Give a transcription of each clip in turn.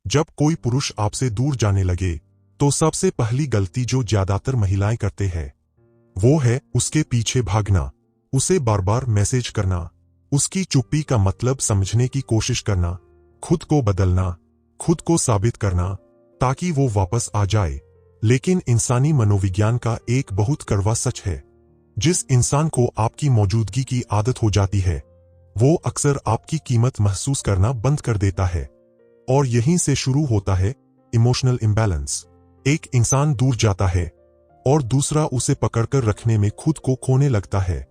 जब कोई पुरुष आपसे दूर जाने लगे तो सबसे पहली गलती जो ज्यादातर महिलाएं करते हैं वो है उसके पीछे भागना, उसे बार बार मैसेज करना, उसकी चुप्पी का मतलब समझने की कोशिश करना, खुद को बदलना, खुद को साबित करना ताकि वो वापस आ जाए। लेकिन इंसानी मनोविज्ञान का एक बहुत कड़वा सच है, जिस इंसान को आपकी मौजूदगी की आदत हो जाती है वो अक्सर आपकी कीमत महसूस करना बंद कर देता है। और यहीं से शुरू होता है इमोशनल इम्बैलेंस। एक इंसान दूर जाता है और दूसरा उसे पकड़कर रखने में खुद को खोने लगता है।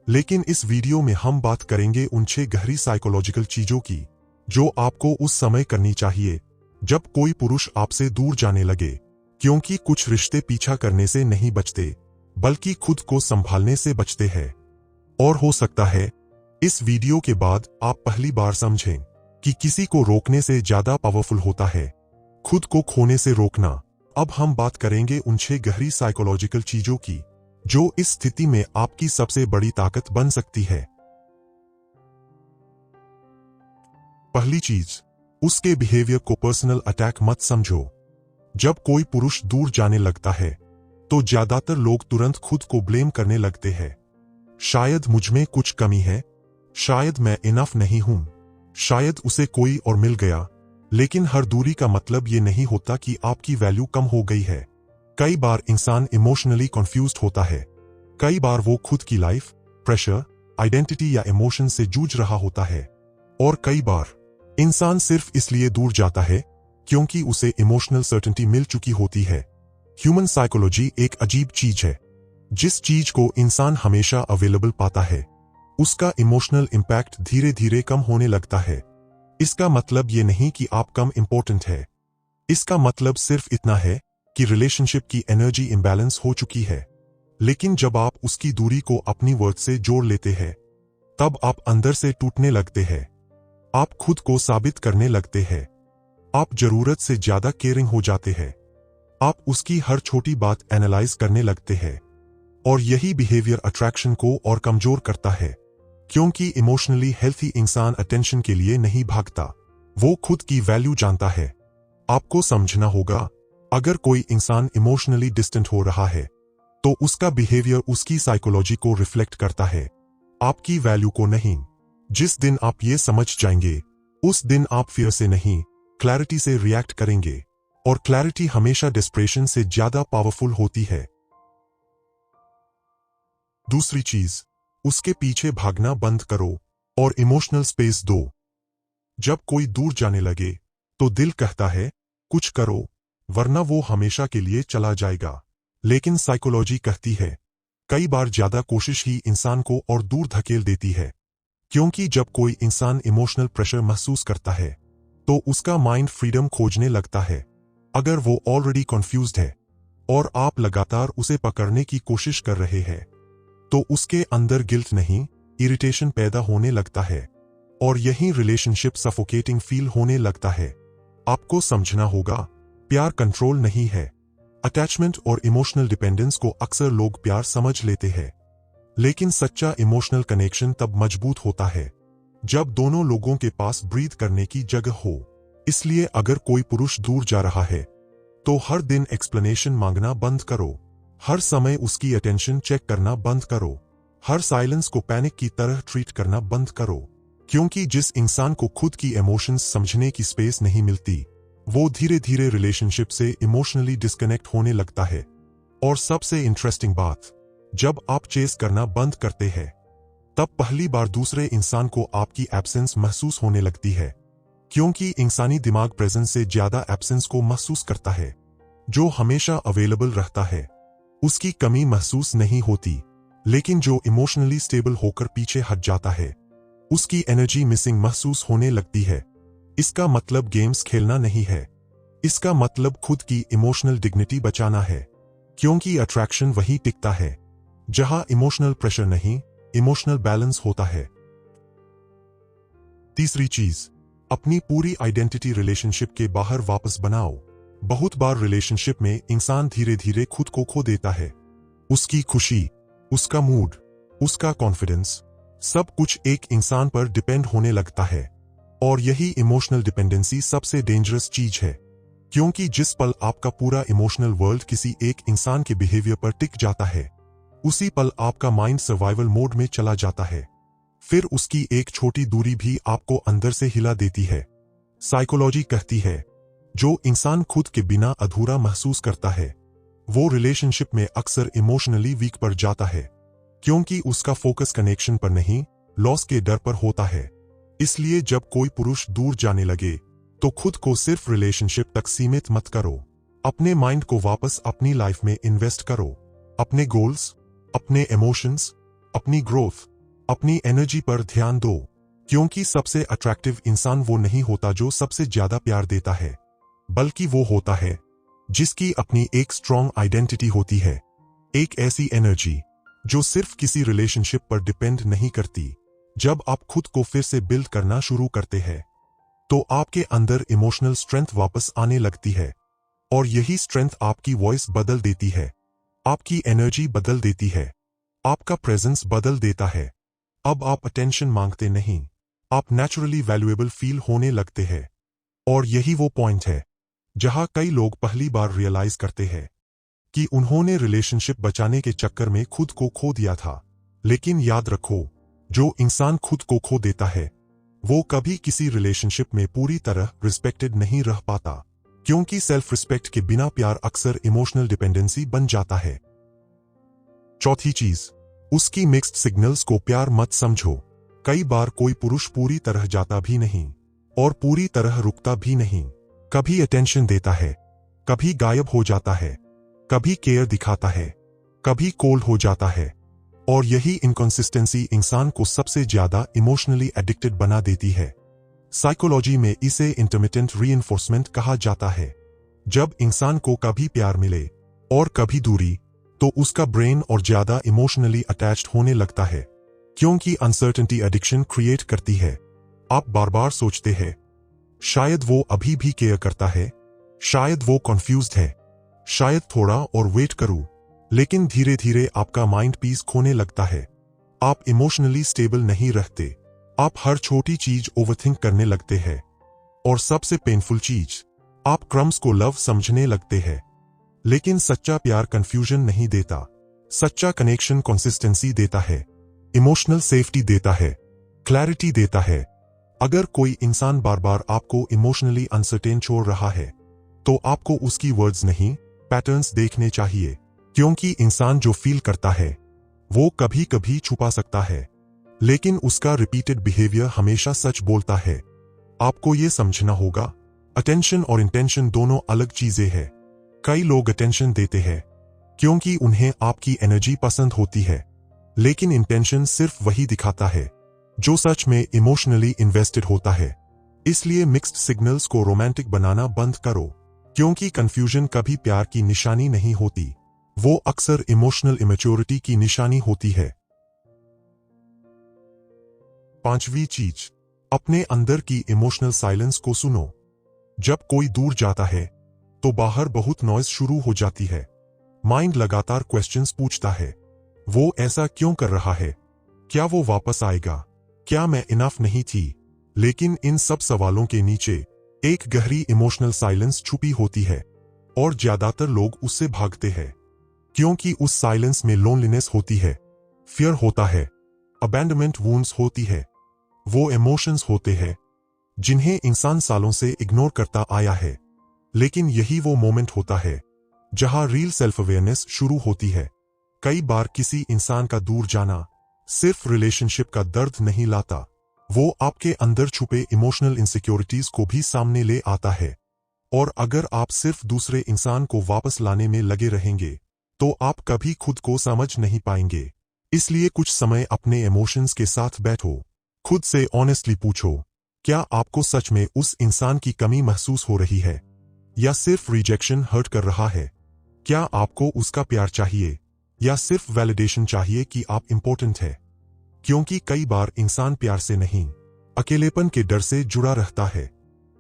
लेकिन इस वीडियो में हम बात करेंगे उन 6 गहरी साइकोलॉजिकल चीजों की जो आपको उस समय करनी चाहिए जब कोई पुरुष आपसे दूर जाने लगे, क्योंकि कुछ रिश्ते पीछा करने से नहीं बचते बल्कि खुद को संभालने से बचते हैं। और हो सकता है इस वीडियो के बाद आप पहली बार समझें कि किसी को रोकने से ज्यादा पावरफुल होता है खुद को खोने से रोकना। अब हम बात करेंगे उन 6 गहरी साइकोलॉजिकल चीजों की जो इस स्थिति में आपकी सबसे बड़ी ताकत बन सकती है। पहली चीज, उसके बिहेवियर को पर्सनल अटैक मत समझो। जब कोई पुरुष दूर जाने लगता है तो ज्यादातर लोग तुरंत खुद को ब्लेम करने लगते हैं। शायद मुझमें कुछ कमी है, शायद मैं इनफ नहीं हूं, शायद उसे कोई और मिल गया। लेकिन हर दूरी का मतलब ये नहीं होता कि आपकी वैल्यू कम हो गई है। कई बार इंसान इमोशनली कंफ्यूज्ड होता है, कई बार वो खुद की लाइफ, प्रेशर, आइडेंटिटी या इमोशन से जूझ रहा होता है, और कई बार इंसान सिर्फ इसलिए दूर जाता है क्योंकि उसे इमोशनल सर्टेनिटी मिल चुकी होती है। ह्यूमन साइकोलॉजी एक अजीब चीज है। जिस चीज को इंसान हमेशा अवेलेबल पाता है उसका इमोशनल इंपैक्ट धीरे धीरे कम होने लगता है। इसका मतलब ये नहीं कि आप कम इंपॉर्टेंट है, इसका मतलब सिर्फ इतना है कि रिलेशनशिप की एनर्जी इंबैलेंस हो चुकी है। लेकिन जब आप उसकी दूरी को अपनी वर्थ से जोड़ लेते हैं तब आप अंदर से टूटने लगते हैं। आप खुद को साबित करने लगते हैं, आप जरूरत से ज्यादा केयरिंग हो जाते हैं, आप उसकी हर छोटी बात एनालाइज करने लगते हैं। और यही बिहेवियर अट्रैक्शन को और कमजोर करता है, क्योंकि इमोशनली हेल्थी इंसान अटेंशन के लिए नहीं भागता, वो खुद की वैल्यू जानता है। आपको समझना होगा, अगर कोई इंसान इमोशनली डिस्टेंट हो रहा है तो उसका बिहेवियर उसकी साइकोलॉजी को रिफ्लेक्ट करता है, आपकी वैल्यू को नहीं। जिस दिन आप ये समझ जाएंगे उस दिन आप फियर से नहीं, क्लैरिटी से रिएक्ट करेंगे, और क्लैरिटी हमेशा डिस्प्रेशन से ज्यादा पावरफुल होती है। दूसरी चीज, उसके पीछे भागना बंद करो और इमोशनल स्पेस दो। जब कोई दूर जाने लगे तो दिल कहता है कुछ करो वरना वो हमेशा के लिए चला जाएगा। लेकिन साइकोलॉजी कहती है कई बार ज्यादा कोशिश ही इंसान को और दूर धकेल देती है, क्योंकि जब कोई इंसान इमोशनल प्रेशर महसूस करता है तो उसका माइंड फ्रीडम खोजने लगता है। अगर वो ऑलरेडी कंफ्यूज्ड है और आप लगातार उसे पकड़ने की कोशिश कर रहे हैं तो उसके अंदर गिल्ट नहीं, इरिटेशन पैदा होने लगता है, और यही रिलेशनशिप सफोकेटिंग फील होने लगता है। आपको समझना होगा, प्यार कंट्रोल नहीं है। अटैचमेंट और इमोशनल डिपेंडेंस को अक्सर लोग प्यार समझ लेते हैं, लेकिन सच्चा इमोशनल कनेक्शन तब मजबूत होता है जब दोनों लोगों के पास ब्रीथ करने की जगह हो। इसलिए अगर कोई पुरुष दूर जा रहा है तो हर दिन एक्सप्लेनेशन मांगना बंद करो, हर समय उसकी अटेंशन चेक करना बंद करो, हर साइलेंस को पैनिक की तरह ट्रीट करना बंद करो, क्योंकि जिस इंसान को खुद की इमोशंस समझने की स्पेस नहीं मिलती वो धीरे धीरे रिलेशनशिप से इमोशनली डिस्कनेक्ट होने लगता है। और सबसे इंटरेस्टिंग बात, जब आप चेस करना बंद करते हैं तब पहली बार दूसरे इंसान को आपकी एब्सेंस महसूस होने लगती है, क्योंकि इंसानी दिमाग प्रेजेंस से ज्यादा एब्सेंस को महसूस करता है। जो हमेशा अवेलेबल रहता है उसकी कमी महसूस नहीं होती, लेकिन जो इमोशनली स्टेबल होकर पीछे हट जाता है उसकी एनर्जी मिसिंग महसूस होने लगती है। इसका मतलब गेम्स खेलना नहीं है, इसका मतलब खुद की इमोशनल डिग्निटी बचाना है, क्योंकि अट्रैक्शन वही टिकता है जहां इमोशनल प्रेशर नहीं, इमोशनल बैलेंस होता है। तीसरी चीज, अपनी पूरी आइडेंटिटी रिलेशनशिप के बाहर वापस बनाओ। बहुत बार रिलेशनशिप में इंसान धीरे धीरे खुद को खो देता है। उसकी खुशी, उसका मूड, उसका कॉन्फिडेंस, सब कुछ एक इंसान पर डिपेंड होने लगता है। और यही इमोशनल डिपेंडेंसी सबसे डेंजरस चीज है, क्योंकि जिस पल आपका पूरा इमोशनल वर्ल्ड किसी एक इंसान के बिहेवियर पर टिक जाता है, उसी पल आपका माइंड सर्वाइवल मोड में चला जाता है। फिर उसकी एक छोटी दूरी भी आपको अंदर से हिला देती है। साइकोलॉजी कहती है, जो इंसान खुद के बिना अधूरा महसूस करता है, वो रिलेशनशिप में अक्सर इमोशनली वीक पड़ जाता है, क्योंकि उसका फोकस कनेक्शन पर नहीं, लॉस के डर पर होता है। इसलिए जब कोई पुरुष दूर जाने लगे, तो खुद को सिर्फ रिलेशनशिप तक सीमित मत करो। अपने माइंड को वापस अपनी लाइफ में इन्वेस्ट करो। अपने गोल्स, अपने इमोशंस, अपनी ग्रोथ, अपनी एनर्जी पर ध्यान दो, क्योंकि सबसे अट्रैक्टिव इंसान वो नहीं होता जो सबसे ज्यादा प्यार देता है, बल्कि वो होता है जिसकी अपनी एक स्ट्रॉन्ग आइडेंटिटी होती है। एक ऐसी एनर्जी जो सिर्फ किसी रिलेशनशिप पर डिपेंड नहीं करती। जब आप खुद को फिर से बिल्ड करना शुरू करते हैं, तो आपके अंदर इमोशनल स्ट्रेंथ वापस आने लगती है, और यही स्ट्रेंथ आपकी वॉइस बदल देती है, आपकी एनर्जी बदल देती है, आपका प्रेजेंस बदल देता है। अब आप अटेंशन मांगते नहीं, आप नेचुरली वैल्यूएबल फील होने लगते हैं। और यही वो पॉइंट है जहां कई लोग पहली बार रियलाइज करते हैं कि उन्होंने रिलेशनशिप बचाने के चक्कर में खुद को खो दिया था। लेकिन याद रखो, जो इंसान खुद को खो देता है, वो कभी किसी रिलेशनशिप में पूरी तरह रिस्पेक्टेड नहीं रह पाता, क्योंकि सेल्फ रिस्पेक्ट के बिना प्यार अक्सर इमोशनल डिपेंडेंसी बन जाता है। चौथी चीज, उसकी मिक्स्ड सिग्नल्स को प्यार मत समझो। कई बार कोई पुरुष पूरी तरह जाता भी नहीं और पूरी तरह रुकता भी नहीं। कभी अटेंशन देता है, कभी गायब हो जाता है, कभी केयर दिखाता है, कभी कोल्ड हो जाता है, और यही इनकंसिस्टेंसी इंसान को सबसे ज्यादा इमोशनली एडिक्टेड बना देती है। साइकोलॉजी में इसे इंटरमिटेंट रीइंफोर्समेंट कहा जाता है। जब इंसान को कभी प्यार मिले और कभी दूरी, तो उसका ब्रेन और ज्यादा इमोशनली अटैच्ड होने लगता है, क्योंकि अनसर्टेनिटी एडिक्शन क्रिएट करती है। आप बार बार सोचते हैं, शायद वो अभी भी केयर करता है, शायद वो कंफ्यूज्ड है, शायद थोड़ा और वेट करूं। लेकिन धीरे धीरे आपका माइंड पीस खोने लगता है। आप इमोशनली स्टेबल नहीं रहते, आप हर छोटी चीज ओवरथिंक करने लगते हैं, और सबसे पेनफुल चीज, आप क्रम्स को लव समझने लगते हैं। लेकिन सच्चा प्यार कंफ्यूजन नहीं देता, सच्चा कनेक्शन कंसिस्टेंसी देता है, इमोशनल सेफ्टी देता है, क्लैरिटी देता है। अगर कोई इंसान बार बार आपको इमोशनली अनसर्टेन छोड़ रहा है, तो आपको उसकी वर्ड्स नहीं, पैटर्न्स देखने चाहिए, क्योंकि इंसान जो फील करता है, वो कभी कभी छुपा सकता है, लेकिन उसका रिपीटेड बिहेवियर हमेशा सच बोलता है। आपको ये समझना होगा, अटेंशन और इंटेंशन दोनों अलग चीजें हैं। कई लोग अटेंशन देते हैं क्योंकि उन्हें आपकी एनर्जी पसंद होती है, लेकिन इंटेंशन सिर्फ वही दिखाता है जो सच में इमोशनली इन्वेस्टेड होता है। इसलिए मिक्स्ड सिग्नल्स को रोमांटिक बनाना बंद करो, क्योंकि कंफ्यूजन कभी प्यार की निशानी नहीं होती, वो अक्सर इमोशनल इमेच्योरिटी की निशानी होती है। पांचवी चीज, अपने अंदर की इमोशनल साइलेंस को सुनो। जब कोई दूर जाता है, तो बाहर बहुत नॉइज शुरू हो जाती है। माइंड लगातार क्वेश्चंस पूछता है, वो ऐसा क्यों कर रहा है, क्या वो वापस आएगा, क्या मैं इनफ नहीं थी। लेकिन इन सब सवालों के नीचे एक गहरी इमोशनल साइलेंस छुपी होती है, और ज्यादातर लोग उससे भागते हैं, क्योंकि उस साइलेंस में लोनलीनेस होती है, फियर होता है, अबैंडनमेंट वुंड्स होती है। वो इमोशंस होते हैं जिन्हें इंसान सालों से इग्नोर करता आया है। लेकिन यही वो मोमेंट होता है जहां रियल सेल्फ अवेयरनेस शुरू होती है। कई बार किसी इंसान का दूर जाना सिर्फ रिलेशनशिप का दर्द नहीं लाता, वो आपके अंदर छुपे इमोशनल इनसिक्योरिटीज को भी सामने ले आता है। और अगर आप सिर्फ दूसरे इंसान को वापस लाने में लगे रहेंगे, तो आप कभी खुद को समझ नहीं पाएंगे। इसलिए कुछ समय अपने इमोशंस के साथ बैठो, खुद से ऑनेस्टली पूछो, क्या आपको सच में उस इंसान की कमी महसूस हो रही है, या सिर्फ रिजेक्शन हर्ट कर रहा है। क्या आपको उसका प्यार चाहिए, या सिर्फ वैलिडेशन चाहिए कि आप इंपॉर्टेंट है। क्योंकि कई बार इंसान प्यार से नहीं, अकेलेपन के डर से जुड़ा रहता है।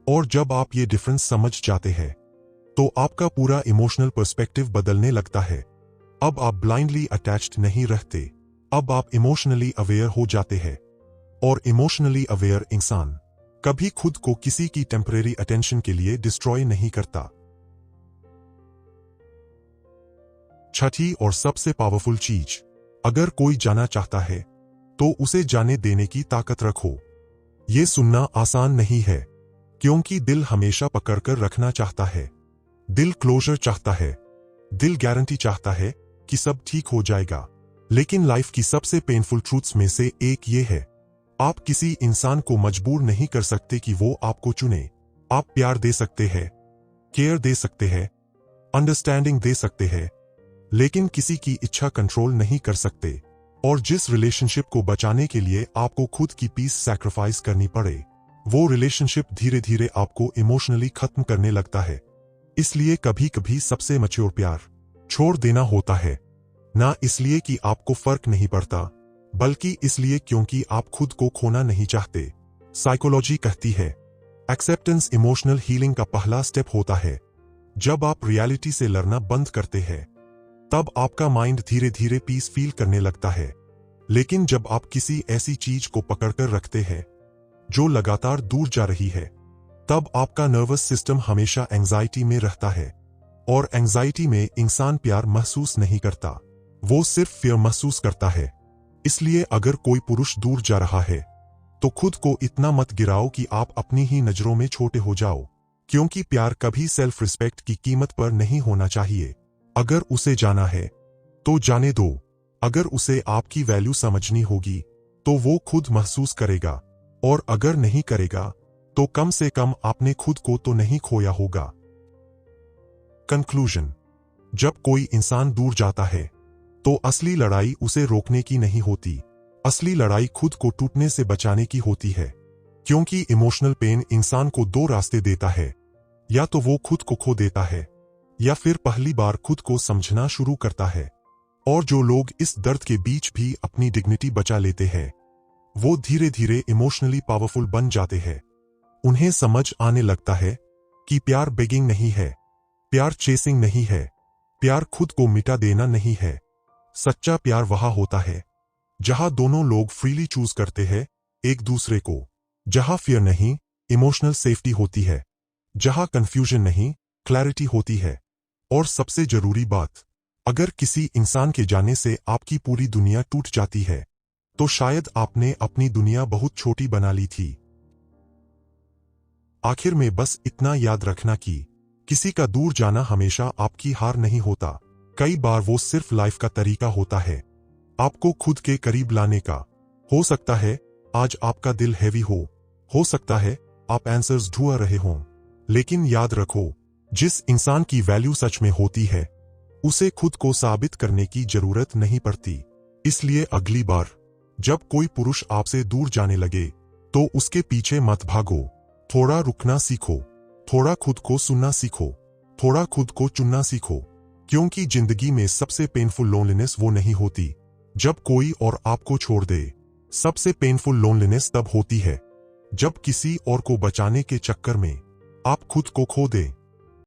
और जब आप ये डिफरेंस समझ जाते हैं, तो आपका पूरा इमोशनल पर्सपेक्टिव बदलने लगता है। अब आप ब्लाइंडली अटैच्ड नहीं रहते, अब आप इमोशनली अवेयर हो जाते हैं। और इमोशनली अवेयर इंसान कभी खुद को किसी की टेम्परेरी अटेंशन के लिए डिस्ट्रॉय नहीं करता। छठी और सबसे पावरफुल चीज, अगर कोई जाना चाहता है तो उसे जाने देने की ताकत रखो। ये सुनना आसान नहीं है, क्योंकि दिल हमेशा पकड़कर रखना चाहता है। दिल क्लोजर चाहता है, दिल गारंटी चाहता है कि सब ठीक हो जाएगा। लेकिन लाइफ की सबसे पेनफुल ट्रूथ्स में से एक ये है, आप किसी इंसान को मजबूर नहीं कर सकते कि वो आपको चुने। आप प्यार दे सकते हैं, केयर दे सकते हैं, अंडरस्टैंडिंग दे सकते हैं, लेकिन किसी की इच्छा कंट्रोल नहीं कर सकते। और जिस रिलेशनशिप को बचाने के लिए आपको खुद की पीस सैक्रिफाइस करनी पड़े, वो रिलेशनशिप धीरे धीरे आपको इमोशनली खत्म करने लगता है। इसलिए कभी कभी सबसे मैच्योर प्यार छोड़ देना होता है, ना इसलिए कि आपको फर्क नहीं पड़ता, बल्कि इसलिए क्योंकि आप खुद को खोना नहीं चाहते। साइकोलॉजी कहती है, एक्सेप्टेंस इमोशनल हीलिंग का पहला स्टेप होता है। जब आप रियलिटी से लड़ना बंद करते हैं, तब आपका माइंड धीरे धीरे पीस फील करने लगता है। लेकिन जब आप किसी ऐसी चीज को पकड़कर रखते हैं जो लगातार दूर जा रही है, तब आपका नर्वस सिस्टम हमेशा एंजाइटी में रहता है। और एंजाइटी में इंसान प्यार महसूस नहीं करता, वो सिर्फ फियर महसूस करता है। इसलिए अगर कोई पुरुष दूर जा रहा है तो खुद को इतना मत गिराओ कि आप अपनी ही नजरों में छोटे हो जाओ, क्योंकि प्यार कभी सेल्फ रिस्पेक्ट की कीमत पर नहीं होना चाहिए। अगर उसे जाना है तो जाने दो। अगर उसे आपकी वैल्यू समझनी होगी तो वो खुद महसूस करेगा, और अगर नहीं करेगा तो कम से कम आपने खुद को तो नहीं खोया होगा। कंक्लूजन, जब कोई इंसान दूर जाता है तो असली लड़ाई उसे रोकने की नहीं होती, असली लड़ाई खुद को टूटने से बचाने की होती है। क्योंकि इमोशनल पेन इंसान को दो रास्ते देता है, या तो वो खुद को खो देता है, या फिर पहली बार खुद को समझना शुरू करता है। और जो लोग इस दर्द के बीच भी अपनी डिग्निटी बचा लेते हैं, वो धीरे धीरे इमोशनली पावरफुल बन जाते हैं। उन्हें समझ आने लगता है कि प्यार बेगिंग नहीं है, प्यार चेसिंग नहीं है, प्यार खुद को मिटा देना नहीं है। सच्चा प्यार वहां होता है जहां दोनों लोग फ्रीली चूज करते हैं एक दूसरे को, जहां फियर नहीं, इमोशनल सेफ्टी होती है, जहां कंफ्यूजन नहीं, क्लैरिटी होती है। और सबसे जरूरी बात, अगर किसी इंसान के जाने से आपकी पूरी दुनिया टूट जाती है, तो शायद आपने अपनी दुनिया बहुत छोटी बना ली थी। आखिर में बस इतना याद रखना कि किसी का दूर जाना हमेशा आपकी हार नहीं होता। कई बार वो सिर्फ लाइफ का तरीका होता है आपको खुद के करीब लाने का। हो सकता है आज आपका दिल हैवी हो सकता है आप आंसर्स ढूंढ रहे हों, लेकिन याद रखो, जिस इंसान की वैल्यू सच में होती है, उसे खुद को साबित करने की जरूरत नहीं पड़ती। इसलिए अगली बार जब कोई पुरुष आपसे दूर जाने लगे, तो उसके पीछे मत भागो। थोड़ा रुकना सीखो, थोड़ा खुद को सुनना सीखो, थोड़ा खुद को चुनना सीखो। क्योंकि जिंदगी में सबसे पेनफुल लोनलीनेस वो नहीं होती जब कोई और आपको छोड़ दे। सबसे पेनफुल लोनलीनेस तब होती है जब किसी और को बचाने के चक्कर में आप खुद को खो दें।